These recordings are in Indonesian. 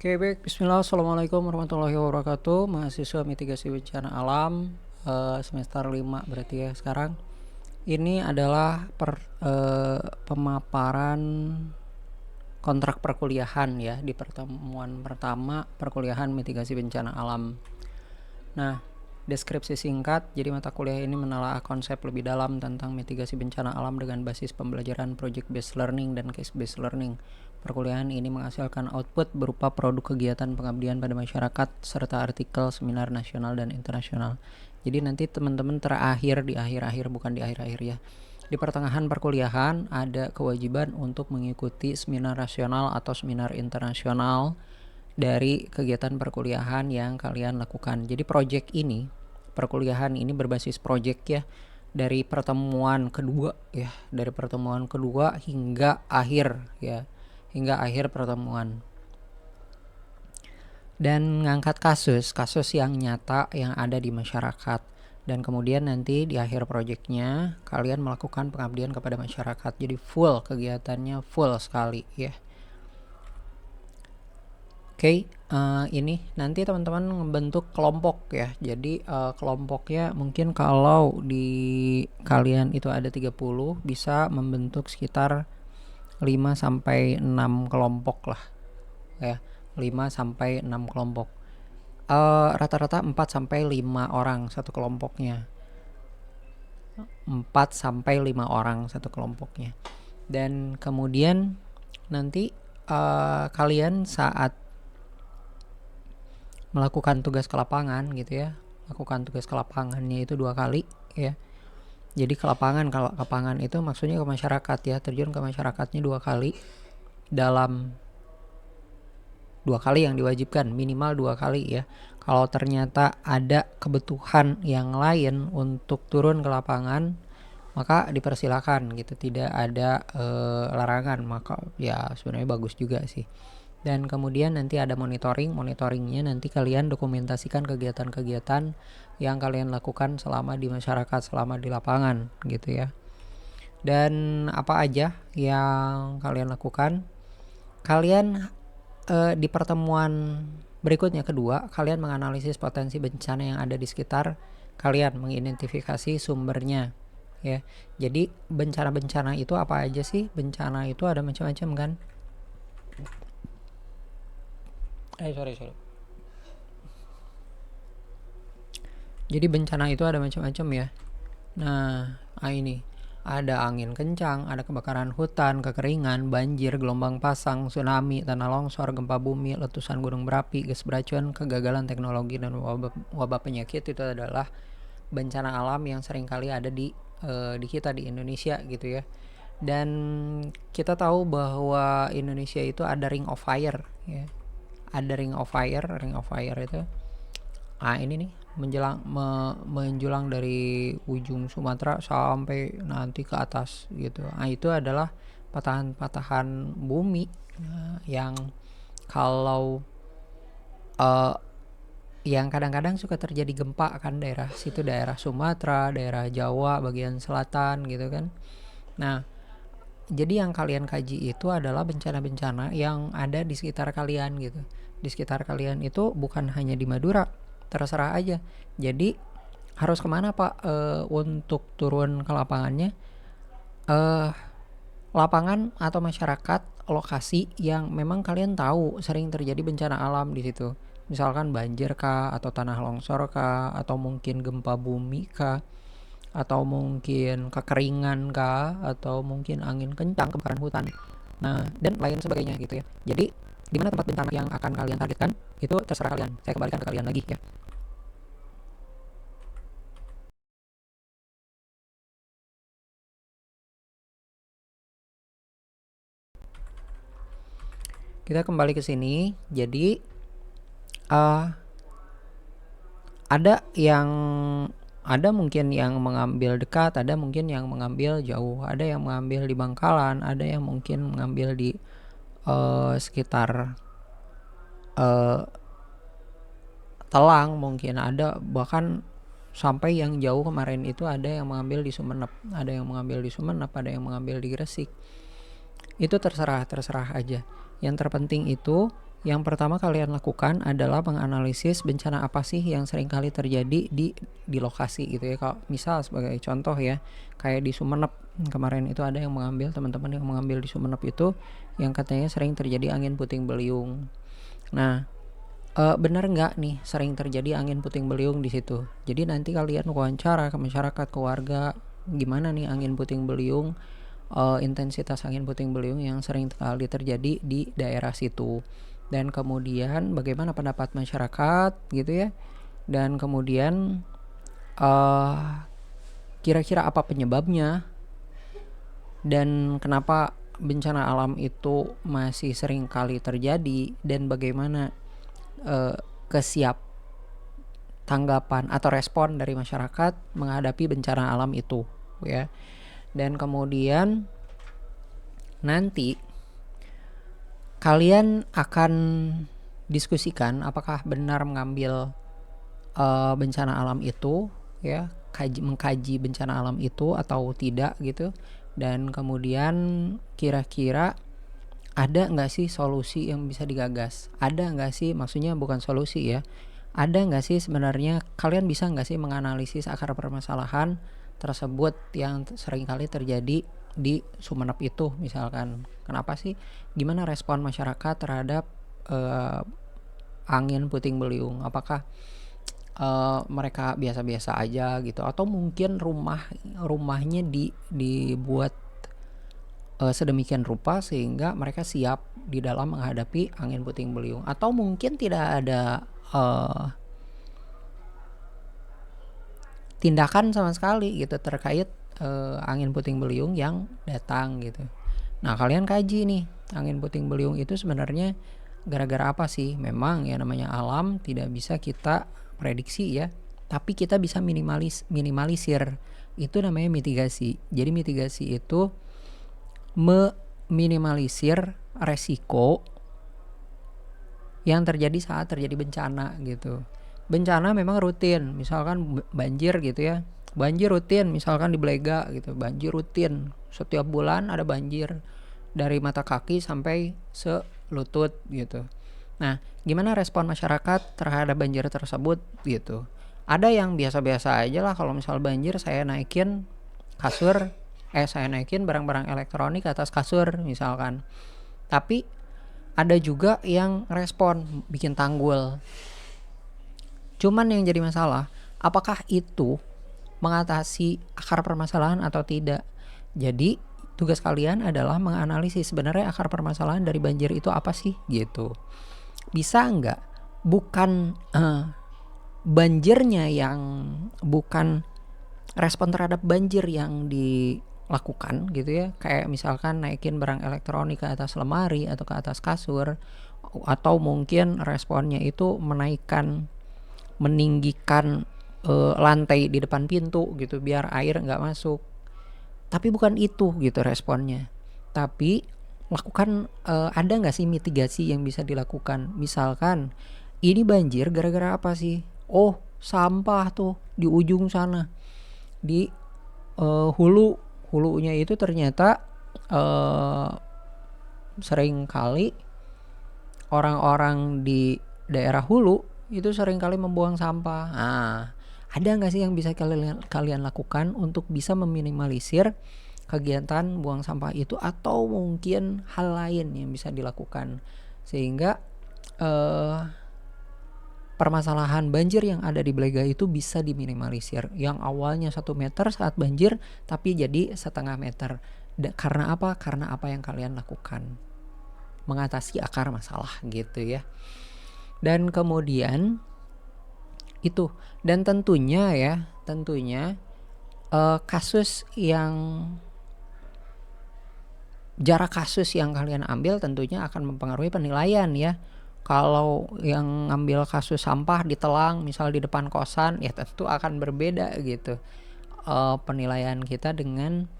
Oke, baik. Bismillah. Assalamualaikum warahmatullahi wabarakatuh. Mahasiswa mitigasi bencana alam semester 5 berarti ya sekarang. Ini adalah pemaparan kontrak perkuliahan ya di pertemuan pertama perkuliahan mitigasi bencana alam. Nah, deskripsi singkat, jadi mata kuliah ini menelaah konsep lebih dalam tentang mitigasi bencana alam dengan basis pembelajaran project based learning dan case based learning. Perkuliahan ini menghasilkan output berupa produk kegiatan pengabdian pada masyarakat serta artikel seminar nasional dan internasional. Jadi nanti teman-teman di akhir-akhir, bukan di akhir-akhir ya. Di pertengahan perkuliahan ada kewajiban untuk mengikuti seminar nasional atau seminar internasional dari kegiatan perkuliahan yang kalian lakukan. Jadi perkuliahan ini berbasis project ya, dari pertemuan kedua hingga akhir pertemuan, dan ngangkat kasus yang nyata yang ada di masyarakat. Dan kemudian nanti di akhir proyeknya kalian melakukan pengabdian kepada masyarakat. Jadi kegiatannya full sekali ya. Oke, ini nanti teman-teman membentuk kelompok ya. Jadi kelompoknya mungkin kalau di kalian itu ada 30, bisa membentuk sekitar 5 sampai 6 kelompok lah ya. 5 sampai 6 kelompok. Rata-rata 4 sampai 5 orang satu kelompoknya. 4 sampai 5 orang satu kelompoknya. Dan kemudian nanti kalian saat melakukan tugas ke lapangan gitu ya, lakukan tugas ke lapangannya itu 2 kali ya. Jadi ke lapangan, kalau ke lapangan itu maksudnya ke masyarakat ya, terjun ke masyarakatnya 2 kali, dalam 2 kali yang diwajibkan, minimal 2 kali ya. Kalau ternyata ada kebutuhan yang lain untuk turun ke lapangan, maka dipersilakan gitu, tidak ada larangan, maka ya sebenarnya bagus juga sih. Dan kemudian nanti ada monitoringnya nanti kalian dokumentasikan kegiatan-kegiatan yang kalian lakukan selama di masyarakat, selama di lapangan gitu ya. Dan apa aja yang kalian lakukan, kalian di pertemuan berikutnya kedua, kalian menganalisis potensi bencana yang ada di sekitar kalian, mengidentifikasi sumbernya ya. Jadi bencana-bencana itu apa aja sih? Bencana itu ada macam-macam kan. Sorry. Jadi bencana itu ada macam-macam ya. Nah, ini ada angin kencang, ada kebakaran hutan, kekeringan, banjir, gelombang pasang, tsunami, tanah longsor, gempa bumi, letusan gunung berapi, gas beracun, kegagalan teknologi, dan wabah penyakit. Itu adalah bencana alam yang seringkali ada di kita di Indonesia gitu ya. Dan kita tahu bahwa Indonesia itu ada ring of fire ya. Ada ring of fire itu ini nih menjulang dari ujung Sumatera sampai nanti ke atas gitu. Itu adalah patahan-patahan bumi yang kalau yang kadang-kadang suka terjadi gempa kan, daerah situ, daerah Sumatera, daerah Jawa bagian selatan gitu kan. Nah, jadi yang kalian kaji itu adalah bencana-bencana yang ada di sekitar kalian gitu. Di sekitar kalian itu bukan hanya di Madura, terserah aja. Jadi harus kemana Pak untuk turun ke lapangannya? Lapangan atau masyarakat lokasi yang memang kalian tahu sering terjadi bencana alam di situ. Misalkan banjir kah, atau tanah longsor kah, atau mungkin gempa bumi kah, atau mungkin kekeringan kah, atau mungkin angin kencang, kebakaran hutan. Nah, dan lain sebagainya gitu ya. Jadi di mana tempat bencana yang akan kalian targetkan itu terserah kalian. Saya kembalikan ke kalian lagi ya. Kita kembali ke sini. Jadi ada mungkin yang mengambil dekat, ada mungkin yang mengambil jauh, ada yang mengambil di Bangkalan, ada yang mungkin mengambil di sekitar Telang, mungkin ada bahkan sampai yang jauh kemarin itu ada yang mengambil di Sumenep, ada yang mengambil di Gresik. Itu terserah aja. Yang terpenting itu Yang pertama kalian lakukan adalah menganalisis bencana apa sih yang sering kali terjadi di lokasi gitu ya. Kalau misal sebagai contoh ya, kayak di Sumenep kemarin itu ada yang mengambil, teman-teman yang mengambil di Sumenep itu yang katanya sering terjadi angin puting beliung. Nah, benar nggak nih sering terjadi angin puting beliung di situ? Jadi nanti kalian wawancara ke masyarakat, ke warga, gimana nih angin puting beliung, intensitas angin puting beliung yang sering kali terjadi di daerah situ. Dan kemudian bagaimana pendapat masyarakat gitu ya. Dan kemudian kira-kira apa penyebabnya dan kenapa bencana alam itu masih sering kali terjadi, dan bagaimana kesiap tanggapan atau respon dari masyarakat menghadapi bencana alam itu ya. Dan kemudian nanti kalian akan diskusikan apakah benar mengambil bencana alam itu ya, mengkaji bencana alam itu atau tidak gitu. Dan kemudian kira-kira ada nggak sih solusi yang bisa digagas, ada nggak sih, maksudnya bukan solusi ya, ada nggak sih sebenarnya kalian bisa nggak sih menganalisis akar permasalahan tersebut yang seringkali terjadi di Sumenep itu misalkan. Kenapa sih, gimana respon masyarakat terhadap angin puting beliung, apakah mereka biasa-biasa aja gitu, atau mungkin rumahnya dibuat sedemikian rupa sehingga mereka siap di dalam menghadapi angin puting beliung, atau mungkin tidak ada tindakan sama sekali gitu terkait angin puting beliung yang datang gitu. Nah, kalian kaji nih, angin puting beliung itu sebenarnya gara-gara apa sih? Memang ya namanya alam tidak bisa kita prediksi ya, tapi kita bisa minimalisir. Itu namanya mitigasi. Jadi mitigasi itu meminimalisir resiko yang terjadi saat terjadi bencana gitu. Bencana memang rutin, misalkan banjir gitu ya. Banjir rutin misalkan di Blega gitu, banjir rutin. Setiap bulan ada banjir dari mata kaki sampai selutut gitu. Nah, gimana respon masyarakat terhadap banjir tersebut gitu? Ada yang biasa-biasa aja lah, kalau misal banjir saya naikin barang-barang elektronik ke atas kasur misalkan. Tapi ada juga yang respon bikin tanggul. Cuman yang jadi masalah, apakah itu mengatasi akar permasalahan atau tidak? Jadi tugas kalian adalah menganalisis sebenarnya akar permasalahan dari banjir itu apa sih gitu. Bisa nggak bukan banjirnya, yang bukan respon terhadap banjir yang dilakukan gitu ya, kayak misalkan naikin barang elektronik ke atas lemari atau ke atas kasur, atau mungkin responnya itu meninggikan lantai di depan pintu gitu biar air nggak masuk. Tapi bukan itu gitu responnya. Tapi lakukan ada nggak sih mitigasi yang bisa dilakukan? Misalkan ini banjir gara-gara apa sih? Oh, sampah tuh di ujung sana, di hulunya itu ternyata sering kali orang-orang di daerah hulu itu sering kali membuang sampah. Nah, ada nggak sih yang bisa kalian lakukan untuk bisa meminimalisir kegiatan buang sampah itu, atau mungkin hal lain yang bisa dilakukan sehingga permasalahan banjir yang ada di Blega itu bisa diminimalisir, yang awalnya 1 meter saat banjir tapi jadi 0,5 meter. Karena apa? Karena apa yang kalian lakukan, mengatasi akar masalah gitu ya. Dan kemudian itu, dan tentunya kasus yang jarak kasus yang kalian ambil tentunya akan mempengaruhi penilaian ya. Kalau yang ngambil kasus sampah ditelang misal di depan kosan, ya tentu akan berbeda gitu penilaian kita dengan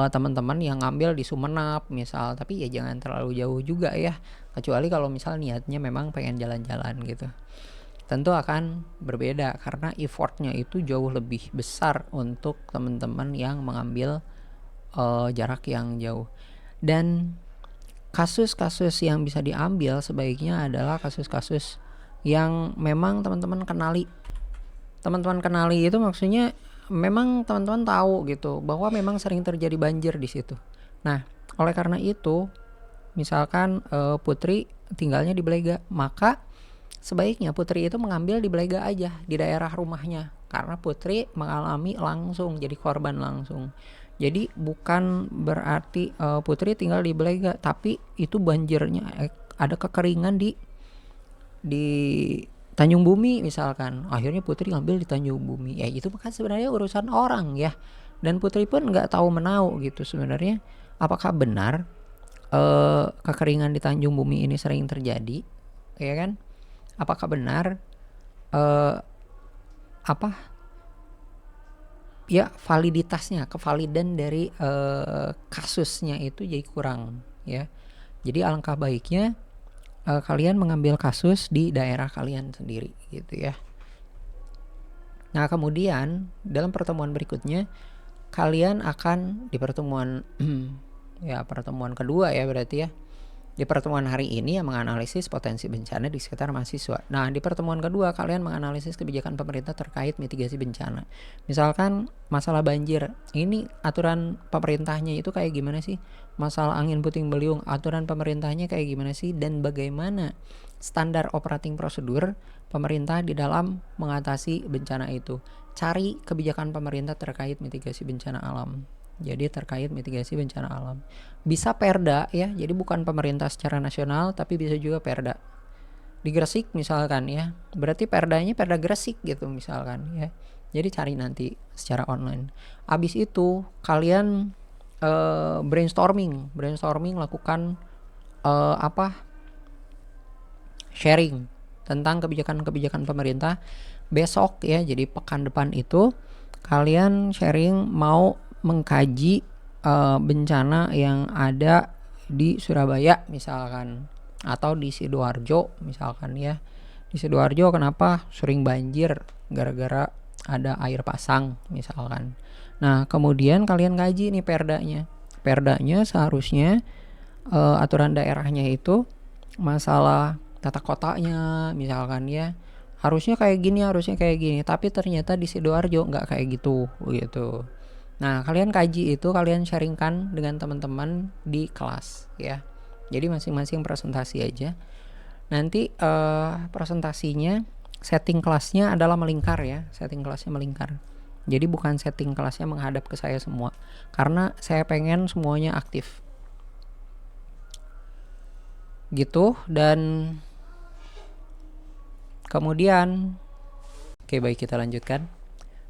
teman-teman yang ngambil di Sumenep misal. Tapi ya jangan terlalu jauh juga ya, kecuali kalau misal niatnya memang pengen jalan-jalan gitu. Tentu akan berbeda karena effortnya itu jauh lebih besar untuk teman-teman yang mengambil jarak yang jauh. Dan kasus-kasus yang bisa diambil sebaiknya adalah kasus-kasus yang memang teman-teman kenali. Teman-teman kenali itu maksudnya memang teman-teman tahu gitu bahwa memang sering terjadi banjir di situ. Nah, oleh karena itu, misalkan Putri tinggalnya di Belega, maka sebaiknya Putri itu mengambil di Belega aja, di daerah rumahnya, karena Putri mengalami langsung, jadi korban langsung. Jadi bukan berarti Putri tinggal di Belega, tapi itu banjirnya ada kekeringan di Tanjung Bumi misalkan. Akhirnya Putri ngambil di Tanjung Bumi. Ya itu kan sebenarnya urusan orang ya. Dan Putri pun nggak tahu menau gitu sebenarnya. Apakah benar kekeringan di Tanjung Bumi ini sering terjadi, ya kan? Apakah benar apa ya validitasnya, kevalidan dari kasusnya itu jadi kurang ya. Jadi alangkah baiknya kalian mengambil kasus di daerah kalian sendiri gitu ya. Nah kemudian dalam pertemuan berikutnya kalian akan di pertemuan ya pertemuan kedua ya berarti ya. Di pertemuan hari ini yang menganalisis potensi bencana di sekitar mahasiswa. Nah, di pertemuan kedua kalian menganalisis kebijakan pemerintah terkait mitigasi bencana. Misalkan masalah banjir, ini aturan pemerintahnya itu kayak gimana sih? Masalah angin puting beliung, aturan pemerintahnya kayak gimana sih? Dan bagaimana standar operating prosedur pemerintah di dalam mengatasi bencana itu? Cari kebijakan pemerintah terkait mitigasi bencana alam. Jadi terkait mitigasi bencana alam. Bisa perda ya, jadi bukan pemerintah secara nasional tapi bisa juga perda. Di Gresik misalkan ya, berarti perdanya perda Gresik gitu misalkan ya. Jadi cari nanti secara online. Abis itu kalian brainstorming lakukan sharing tentang kebijakan-kebijakan pemerintah besok ya. Jadi pekan depan itu kalian sharing mau mengkaji bencana yang ada di Surabaya misalkan atau di Sidoarjo misalkan ya. Di Sidoarjo kenapa sering banjir gara-gara ada air pasang misalkan. Nah kemudian kalian kaji nih perdanya seharusnya aturan daerahnya itu masalah tata kotanya misalkan ya harusnya kayak gini tapi ternyata di Sidoarjo nggak kayak gitu. Nah kalian kaji itu, kalian sharingkan dengan teman-teman di kelas ya. Jadi masing-masing presentasi aja. Nanti presentasinya setting kelasnya adalah melingkar ya. Setting kelasnya melingkar. Jadi bukan setting kelasnya menghadap ke saya semua, karena saya pengen semuanya aktif gitu. Dan kemudian oke baik, kita lanjutkan.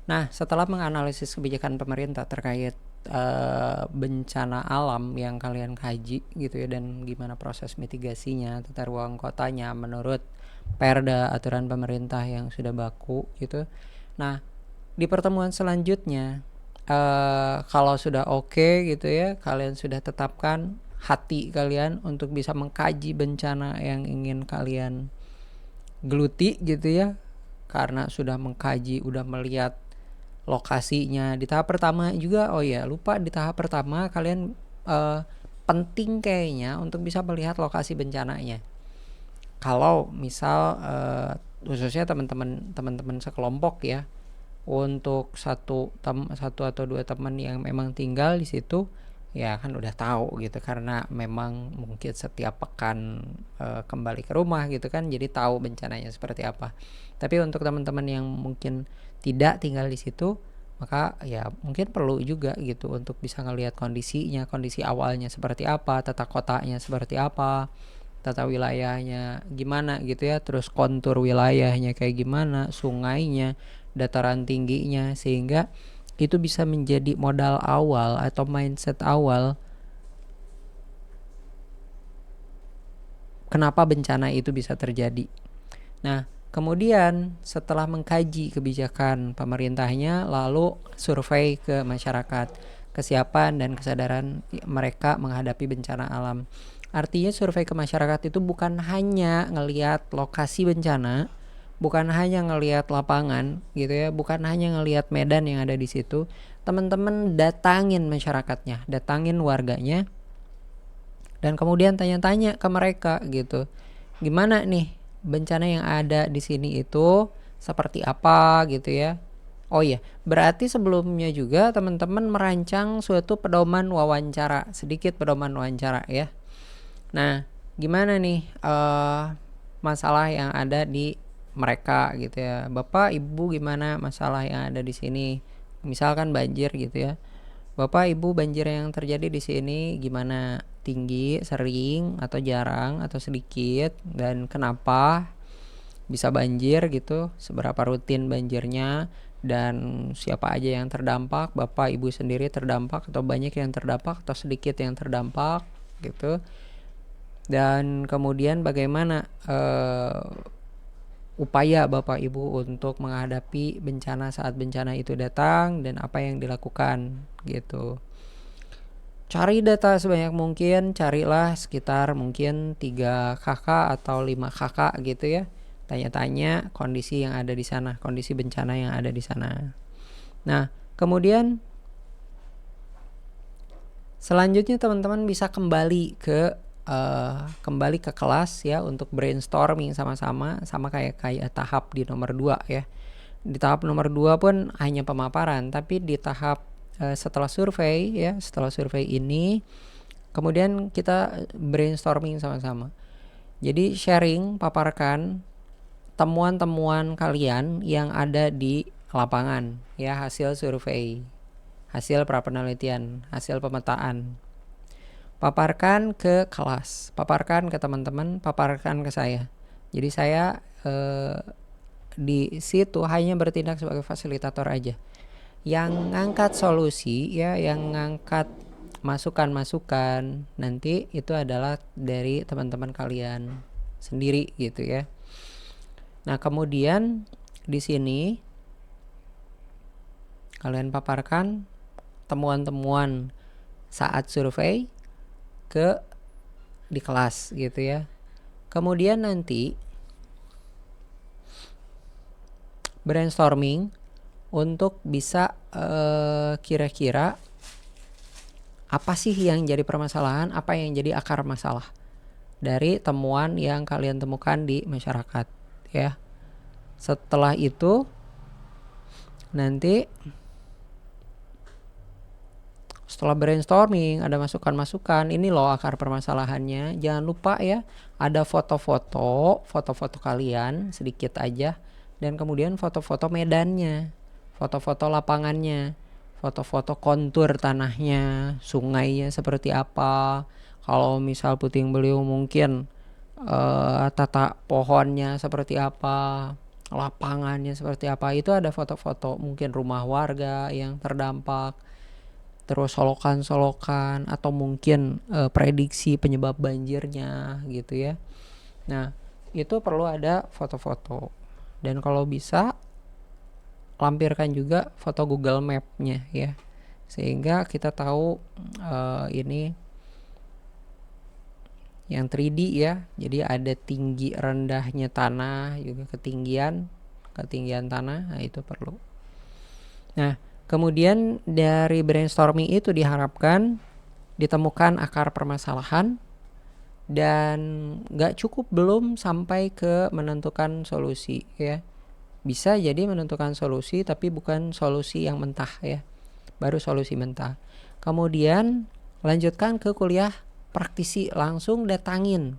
Nah, setelah menganalisis kebijakan pemerintah terkait bencana alam yang kalian kaji gitu ya, dan gimana proses mitigasinya, tata ruang kotanya menurut perda aturan pemerintah yang sudah baku gitu. Nah, di pertemuan selanjutnya kalau sudah oke gitu ya, kalian sudah tetapkan hati kalian untuk bisa mengkaji bencana yang ingin kalian geluti gitu ya, karena sudah mengkaji, udah melihat lokasinya. Di tahap pertama juga, lupa, di tahap pertama kalian penting kayaknya untuk bisa melihat lokasi bencananya. Kalau misal khususnya teman-teman sekelompok ya, untuk satu atau dua teman yang memang tinggal di situ ya kan udah tahu gitu, karena memang mungkin setiap pekan kembali ke rumah gitu kan, jadi tahu bencananya seperti apa. Tapi untuk teman-teman yang mungkin tidak tinggal di situ, maka ya mungkin perlu juga gitu untuk bisa ngelihat kondisinya, kondisi awalnya seperti apa, tata kotanya seperti apa, tata wilayahnya gimana gitu ya, terus kontur wilayahnya kayak gimana, sungainya, dataran tingginya, sehingga itu bisa menjadi modal awal atau mindset awal kenapa bencana itu bisa terjadi. Nah, kemudian setelah mengkaji kebijakan pemerintahnya, lalu survei ke masyarakat, kesiapan dan kesadaran mereka menghadapi bencana alam. Artinya survei ke masyarakat itu bukan hanya ngelihat lokasi bencana, bukan hanya ngelihat lapangan gitu ya, bukan hanya ngelihat medan yang ada di situ. Teman-teman datangin masyarakatnya, datangin warganya, dan kemudian tanya-tanya ke mereka gitu. Gimana nih bencana yang ada di sini itu seperti apa gitu ya. Oh iya, berarti sebelumnya juga teman-teman merancang suatu pedoman wawancara, sedikit pedoman wawancara ya. Nah, gimana nih masalah yang ada di mereka gitu ya. Bapak, Ibu gimana masalah yang ada di sini? Misalkan banjir gitu ya. Bapak, Ibu, banjir yang terjadi di sini gimana? Tinggi, sering, atau jarang, atau sedikit, dan kenapa bisa banjir gitu? Seberapa rutin banjirnya? Dan siapa aja yang terdampak? Bapak, Ibu sendiri terdampak, atau banyak yang terdampak, atau sedikit yang terdampak gitu. Dan kemudian bagaimana upaya Bapak Ibu untuk menghadapi bencana saat bencana itu datang dan apa yang dilakukan gitu. Cari data sebanyak mungkin, carilah sekitar mungkin 3 kakak atau 5 kakak gitu ya. Tanya-tanya kondisi yang ada di sana, kondisi bencana yang ada di sana. Nah, kemudian selanjutnya teman-teman bisa kembali ke kelas ya untuk brainstorming sama-sama, sama kayak tahap di nomor 2 ya. Di tahap nomor 2 pun hanya pemaparan, tapi di tahap setelah survei ya, setelah survei ini kemudian kita brainstorming sama-sama. Jadi sharing, paparkan temuan-temuan kalian yang ada di lapangan ya, hasil survei, hasil prapenelitian, hasil pemetaan. Paparkan ke kelas, paparkan ke teman-teman, paparkan ke saya. Jadi saya di situ hanya bertindak sebagai fasilitator aja. Yang ngangkat solusi ya, yang ngangkat masukan-masukan nanti itu adalah dari teman-teman kalian sendiri gitu ya. Nah, kemudian di sini kalian paparkan temuan-temuan saat survei ke di kelas gitu ya. Kemudian nanti brainstorming untuk bisa kira-kira apa sih yang jadi permasalahan, apa yang jadi akar masalah dari temuan yang kalian temukan di masyarakat ya. Setelah itu nanti setelah brainstorming ada masukan-masukan, ini loh akar permasalahannya. Jangan lupa ya, ada foto-foto kalian sedikit aja, dan kemudian foto-foto medannya, foto-foto lapangannya, foto-foto kontur tanahnya, sungainya seperti apa. Kalau misal puting beliung mungkin tata pohonnya seperti apa, lapangannya seperti apa. Itu ada foto-foto mungkin rumah warga yang terdampak, terus solokan-solokan, atau mungkin prediksi penyebab banjirnya gitu ya. Nah, itu perlu ada foto-foto. Dan kalau bisa lampirkan juga foto Google Map-nya ya, sehingga kita tahu ini yang 3D ya. Jadi ada tinggi rendahnya tanah, juga ketinggian tanah. Nah, itu perlu. Nah, kemudian dari brainstorming itu diharapkan ditemukan akar permasalahan, dan gak cukup belum sampai ke menentukan solusi ya. Bisa jadi menentukan solusi tapi bukan solusi yang mentah ya, baru solusi mentah. Kemudian lanjutkan ke kuliah praktisi, langsung datangin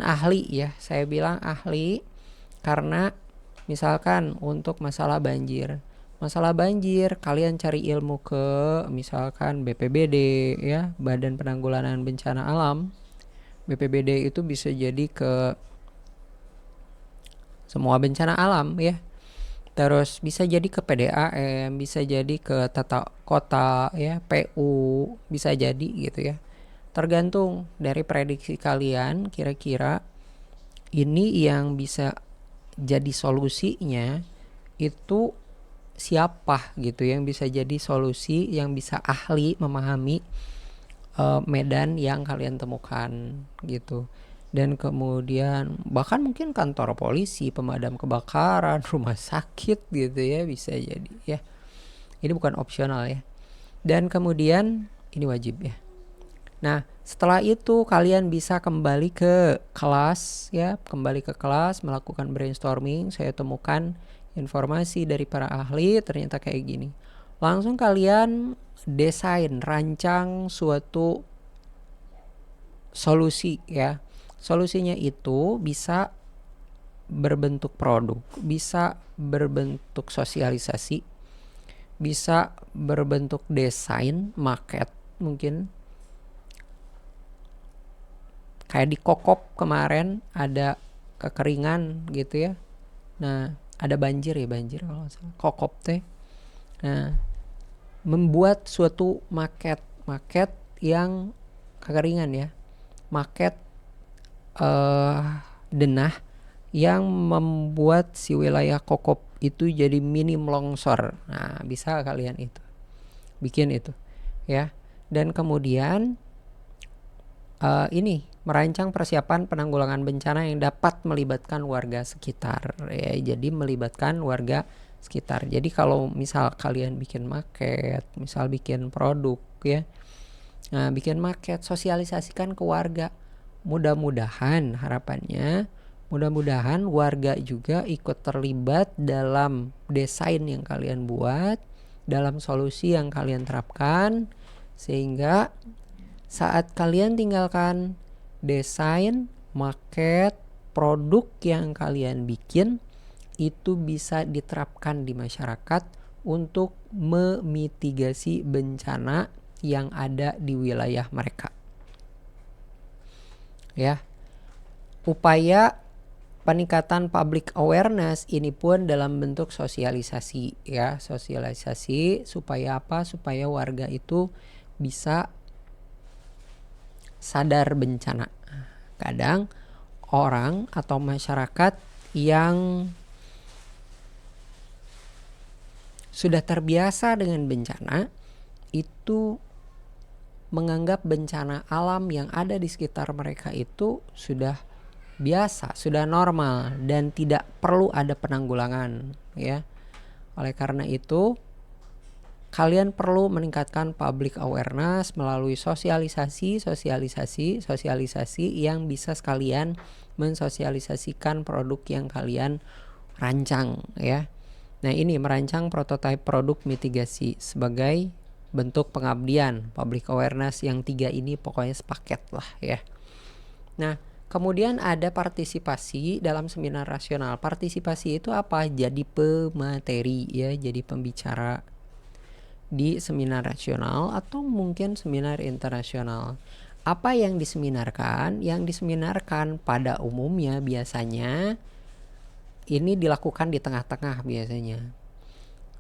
ahli ya. Saya bilang ahli karena misalkan untuk masalah banjir kalian cari ilmu ke misalkan BPBD ya, Badan Penanggulangan Bencana Alam. BPBD itu bisa jadi ke semua bencana alam ya. Terus bisa jadi ke PDAM, bisa jadi ke tata kota ya, PU, bisa jadi gitu ya. Tergantung dari prediksi kalian, kira-kira ini yang bisa jadi solusinya itu siapa gitu, yang bisa jadi solusi, yang bisa ahli memahami medan yang kalian temukan gitu. Dan kemudian bahkan mungkin kantor polisi, pemadam kebakaran, rumah sakit gitu ya, bisa jadi ya. Ini bukan opsional ya. Dan kemudian ini wajib ya, Nah, setelah itu kalian bisa kembali ke kelas ya, kembali ke kelas melakukan brainstorming. Saya temukan informasi dari para ahli ternyata kayak gini. Langsung kalian desain, rancang suatu solusi ya. Solusinya itu bisa berbentuk produk, bisa berbentuk sosialisasi, bisa berbentuk desain, market mungkin. Kayak di Kokop kemarin ada kekeringan gitu ya. Nah, ada banjir kalau nggak salah. Kokop teh. Nah, membuat suatu market yang kekeringan ya. Market denah yang membuat si wilayah Kokop itu jadi minim longsor. Nah, bisa kalian itu bikin itu ya. Dan kemudian ini merancang persiapan penanggulangan bencana yang dapat melibatkan warga sekitar ya. Jadi melibatkan warga sekitar. Jadi kalau misal kalian bikin market, misal bikin produk ya, nah bikin market, sosialisasikan ke warga. Mudah-mudahan harapannya, mudah-mudahan warga juga ikut terlibat dalam desain yang kalian buat, dalam solusi yang kalian terapkan, sehingga saat kalian tinggalkan desain, market, produk yang kalian bikin itu bisa diterapkan di masyarakat untuk memitigasi bencana yang ada di wilayah mereka. Ya. Upaya peningkatan public awareness ini pun dalam bentuk sosialisasi ya, sosialisasi supaya apa? Supaya warga itu bisa sadar bencana. Kadang orang atau masyarakat yang sudah terbiasa dengan bencana itu menganggap bencana alam yang ada di sekitar mereka itu sudah biasa, sudah normal dan tidak perlu ada penanggulangan ya. Oleh karena itu kalian perlu meningkatkan public awareness melalui sosialisasi yang bisa sekalian mensosialisasikan produk yang kalian rancang ya. Nah, ini merancang prototipe produk mitigasi sebagai bentuk pengabdian. Public awareness yang 3 ini pokoknya sepaket lah ya. Nah, kemudian ada partisipasi dalam seminar nasional. Partisipasi itu apa? Jadi pemateri ya, jadi pembicara di seminar nasional atau mungkin seminar internasional. Apa yang diseminarkan? Yang diseminarkan pada umumnya biasanya ini dilakukan di tengah-tengah biasanya.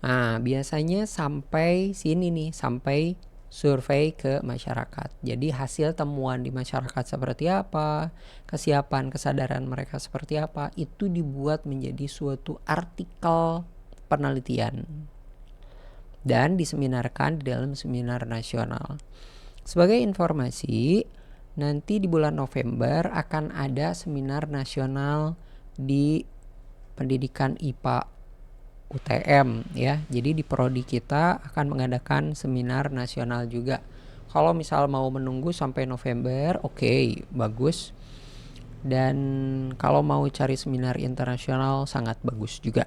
Nah, biasanya sampai sini nih, sampai survei ke masyarakat. Jadi hasil temuan di masyarakat seperti apa, kesiapan, kesadaran mereka seperti apa, itu dibuat menjadi suatu artikel penelitian dan diseminarkan di dalam seminar nasional. Sebagai informasi, nanti di bulan November akan ada seminar nasional di pendidikan IPA UTM ya. Jadi di prodi kita akan mengadakan seminar nasional juga. Kalau misal mau menunggu sampai November, oke, bagus. Dan kalau mau cari seminar internasional sangat bagus juga.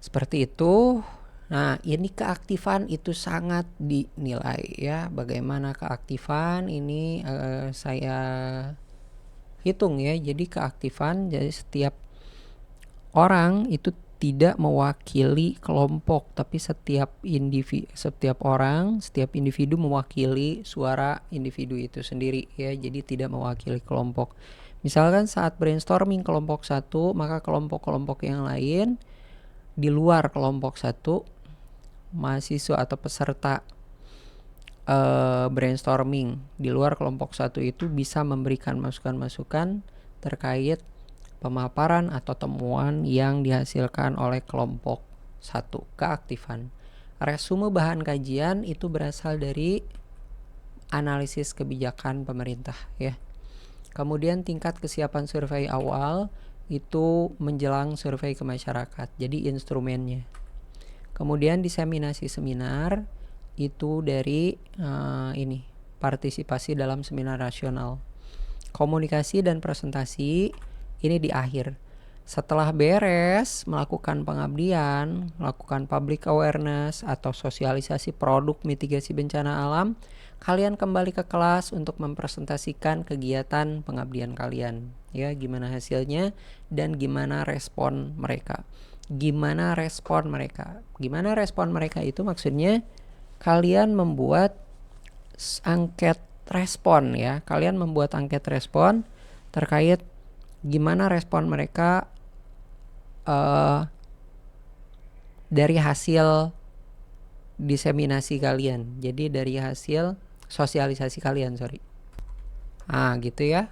Seperti itu. Nah, ini keaktifan itu sangat dinilai ya. Bagaimana keaktifan ini saya hitung ya. Jadi keaktifan, jadi setiap orang itu tidak mewakili kelompok, tapi setiap orang, setiap individu mewakili suara individu itu sendiri ya. Jadi tidak mewakili kelompok. Misalkan saat brainstorming kelompok satu, maka kelompok-kelompok yang lain di luar kelompok satu, mahasiswa atau peserta brainstorming di luar kelompok satu itu bisa memberikan masukan-masukan terkait pemaparan atau temuan yang dihasilkan oleh kelompok satu. Keaktifan. Resume bahan kajian itu berasal dari analisis kebijakan pemerintah ya. Kemudian tingkat kesiapan survei awal itu menjelang survei ke masyarakat. Jadi instrumennya. Kemudian diseminasi seminar itu dari ini partisipasi dalam seminar nasional. Komunikasi dan presentasi ini di akhir. Setelah beres melakukan pengabdian, melakukan public awareness atau sosialisasi produk mitigasi bencana alam, kalian kembali ke kelas untuk mempresentasikan kegiatan pengabdian kalian. Ya, gimana hasilnya dan gimana respon mereka. Gimana respon mereka? Gimana respon mereka itu maksudnya kalian membuat angket respon ya. Kalian membuat angket respon terkait gimana respon mereka dari hasil diseminasi kalian. Jadi dari hasil sosialisasi kalian, gitu ya.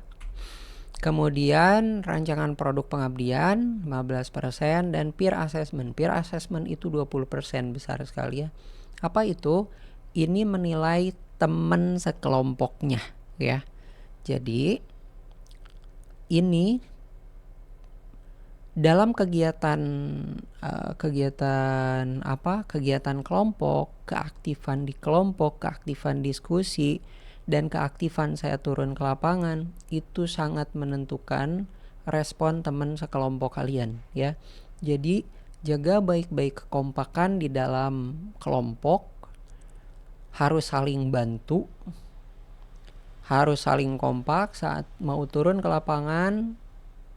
Kemudian rancangan produk pengabdian 15% dan peer assessment. Peer assessment itu 20%, besar sekali ya. Apa itu? Ini menilai teman sekelompoknya ya. Jadi ini dalam kegiatan kelompok, keaktifan di kelompok, keaktifan diskusi, dan keaktifan saya turun ke lapangan itu sangat menentukan respon teman sekelompok kalian ya. Jadi jaga baik-baik kekompakan di dalam kelompok, harus saling bantu, harus saling kompak saat mau turun ke lapangan.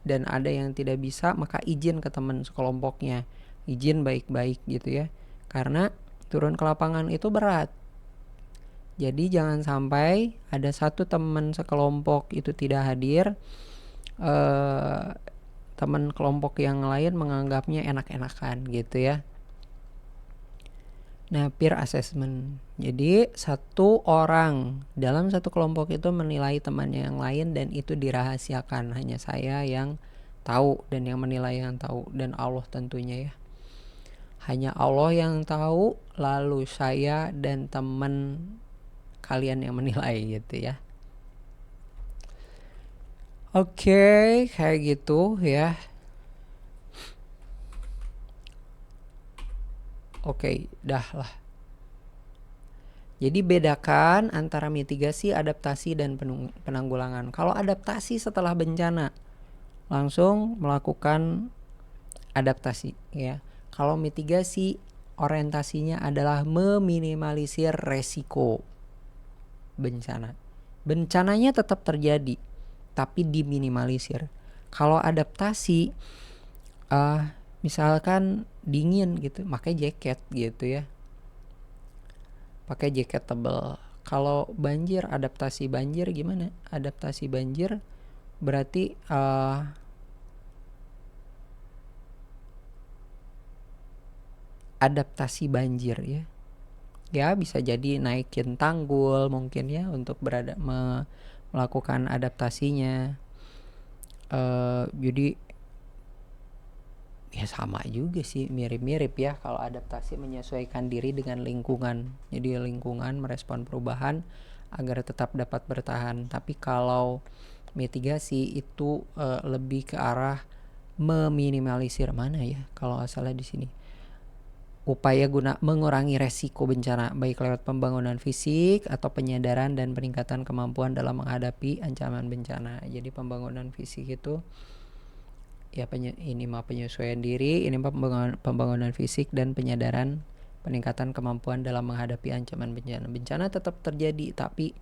Dan ada yang tidak bisa, maka izin ke teman sekelompoknya, izin baik-baik gitu ya, karena turun ke lapangan itu berat. Jadi jangan sampai ada satu teman sekelompok itu tidak hadir, teman kelompok yang lain menganggapnya enak-enakan gitu ya. Nah, peer assessment. Jadi satu orang dalam satu kelompok itu menilai temannya yang lain dan itu dirahasiakan. Hanya saya yang tahu dan yang menilai yang tahu, dan Allah tentunya ya. Hanya Allah yang tahu, lalu saya dan teman kalian yang menilai gitu ya. Oke, kayak gitu ya. Oke, dah lah. Jadi bedakan antara mitigasi, adaptasi, dan penanggulangan. Kalau adaptasi setelah bencana, langsung melakukan adaptasi ya. Kalau mitigasi, orientasinya adalah meminimalisir resiko bencana. Bencananya tetap terjadi, tapi diminimalisir. Kalau adaptasi, misalkan dingin gitu, pakai jaket gitu ya, pakai jaket tebal. Kalau banjir, adaptasi banjir gimana? Adaptasi banjir berarti adaptasi banjir ya. Ya bisa jadi naikin tanggul mungkin ya untuk melakukan adaptasinya. Jadi ya sama juga sih, mirip-mirip ya. Kalau adaptasi menyesuaikan diri dengan lingkungan, jadi lingkungan merespon perubahan agar tetap dapat bertahan. Tapi kalau mitigasi itu lebih ke arah meminimalisir, mana ya kalau salah di sini, upaya guna mengurangi resiko bencana baik lewat pembangunan fisik atau penyadaran dan peningkatan kemampuan dalam menghadapi ancaman bencana. Jadi pembangunan fisik itu ya penyesuaian diri, ini pembangunan fisik dan penyadaran peningkatan kemampuan dalam menghadapi ancaman bencana. Bencana tetap terjadi, tapi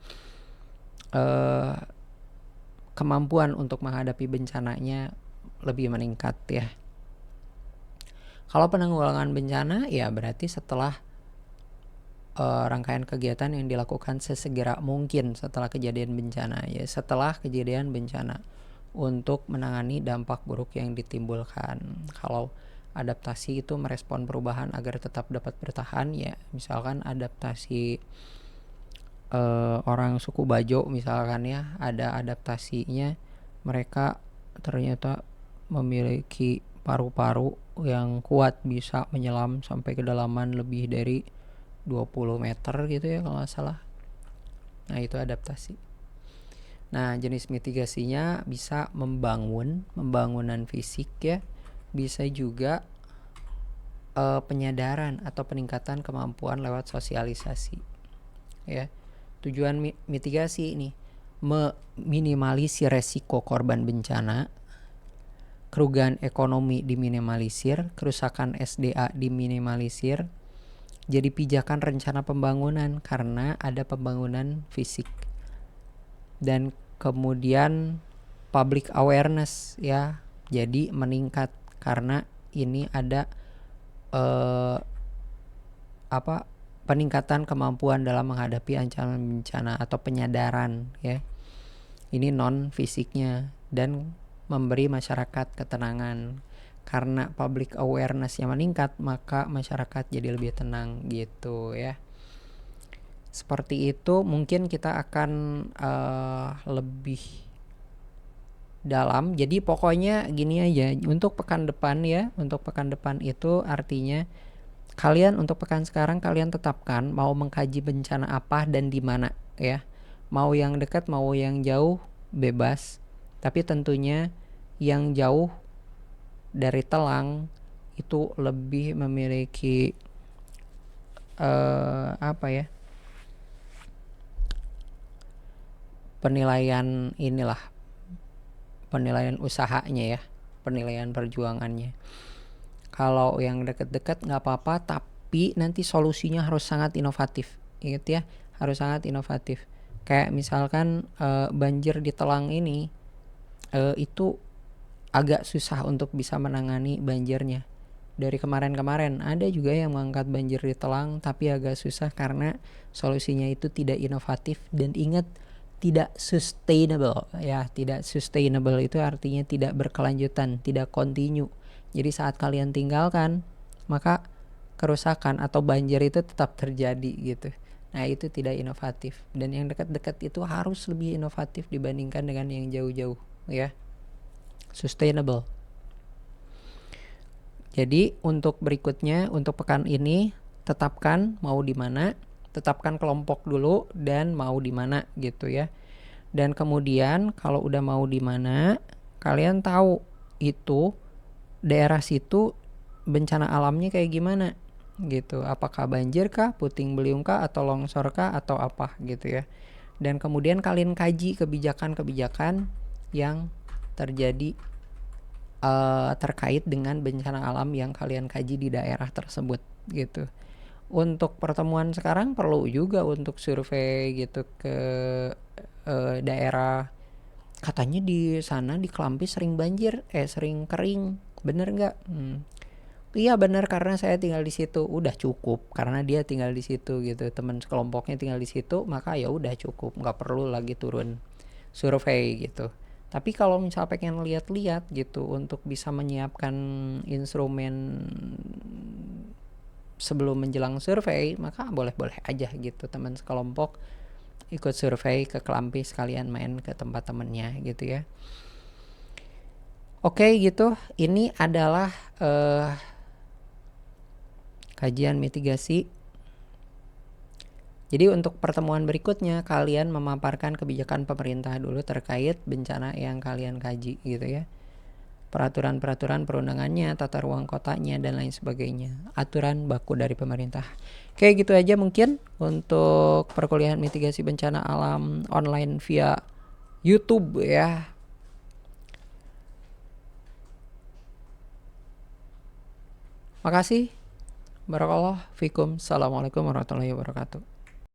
kemampuan untuk menghadapi bencananya lebih meningkat ya. Kalau penanggulangan bencana ya berarti setelah rangkaian kegiatan yang dilakukan sesegera mungkin setelah kejadian bencana ya, setelah kejadian bencana, untuk menangani dampak buruk yang ditimbulkan. Kalau adaptasi itu merespon perubahan agar tetap dapat bertahan ya, misalkan adaptasi orang suku Bajo misalkan ya, ada adaptasinya, mereka ternyata memiliki paru-paru yang kuat, bisa menyelam sampai kedalaman lebih dari 20 meter gitu ya kalau nggak salah. Nah itu adaptasi. Nah jenis mitigasinya bisa pembangunan fisik ya, bisa juga penyadaran atau peningkatan kemampuan lewat sosialisasi. Ya, tujuan mitigasi ini meminimalisir resiko korban bencana, kerugian ekonomi diminimalisir, kerusakan SDA diminimalisir. Jadi pijakan rencana pembangunan karena ada pembangunan fisik. Dan kemudian public awareness ya, jadi meningkat karena ini ada peningkatan kemampuan dalam menghadapi ancaman bencana atau penyadaran ya. Ini non fisiknya, dan memberi masyarakat ketenangan. Karena public awareness-nya meningkat, maka masyarakat jadi lebih tenang gitu ya. Seperti itu, mungkin kita akan lebih dalam. Jadi pokoknya gini aja, untuk pekan depan ya, untuk pekan depan itu artinya kalian untuk pekan sekarang kalian tetapkan mau mengkaji bencana apa dan di mana ya. Mau yang dekat, mau yang jauh, bebas. Tapi tentunya yang jauh dari Telang itu lebih memiliki penilaian inilah, penilaian usahanya ya, penilaian perjuangannya. Kalau yang deket-deket nggak apa-apa, tapi nanti solusinya harus sangat inovatif. Ingat ya, harus sangat inovatif. Kayak misalkan banjir di Telang ini itu agak susah untuk bisa menangani banjirnya. Dari kemarin-kemarin ada juga yang mengangkat banjir di Telang, tapi agak susah karena solusinya itu tidak inovatif. Dan ingat, tidak sustainable ya. Tidak sustainable itu artinya tidak berkelanjutan, tidak continue. Jadi saat kalian tinggalkan, maka kerusakan atau banjir itu tetap terjadi gitu. Nah, itu tidak inovatif. Dan yang dekat-dekat itu harus lebih inovatif dibandingkan dengan yang jauh-jauh ya. Sustainable. Jadi untuk berikutnya, untuk pekan ini tetapkan mau di mana, tetapkan kelompok dulu dan mau di mana gitu ya. Dan kemudian kalau udah mau di mana, kalian tahu itu daerah situ bencana alamnya kayak gimana gitu. Apakah banjir kah, puting beliung kah, atau longsor kah, atau apa gitu ya. Dan kemudian kalian kaji kebijakan-kebijakan yang terjadi terkait dengan bencana alam yang kalian kaji di daerah tersebut gitu. Untuk pertemuan sekarang perlu juga untuk survei gitu ke daerah. Katanya di sana di Kelampis sering banjir, sering kering, bener nggak? Iya bener, karena saya tinggal di situ. Udah cukup karena dia tinggal di situ gitu, teman sekelompoknya tinggal di situ, maka ya udah cukup, nggak perlu lagi turun survei gitu. Tapi kalau misal pengen lihat-lihat gitu untuk bisa menyiapkan instrumen sebelum menjelang survei, maka boleh-boleh aja gitu teman sekelompok ikut survei ke Kelampis, sekalian main ke tempat temennya gitu ya. Oke gitu, ini adalah kajian mitigasi. Jadi untuk pertemuan berikutnya kalian memaparkan kebijakan pemerintah dulu terkait bencana yang kalian kaji gitu ya. Peraturan-peraturan perundangannya, tata ruang kotanya, dan lain sebagainya. Aturan baku dari pemerintah. Oke gitu aja mungkin untuk perkuliahan mitigasi bencana alam online via YouTube ya. Makasih. Barakallah fikum. Assalamualaikum warahmatullahi wabarakatuh.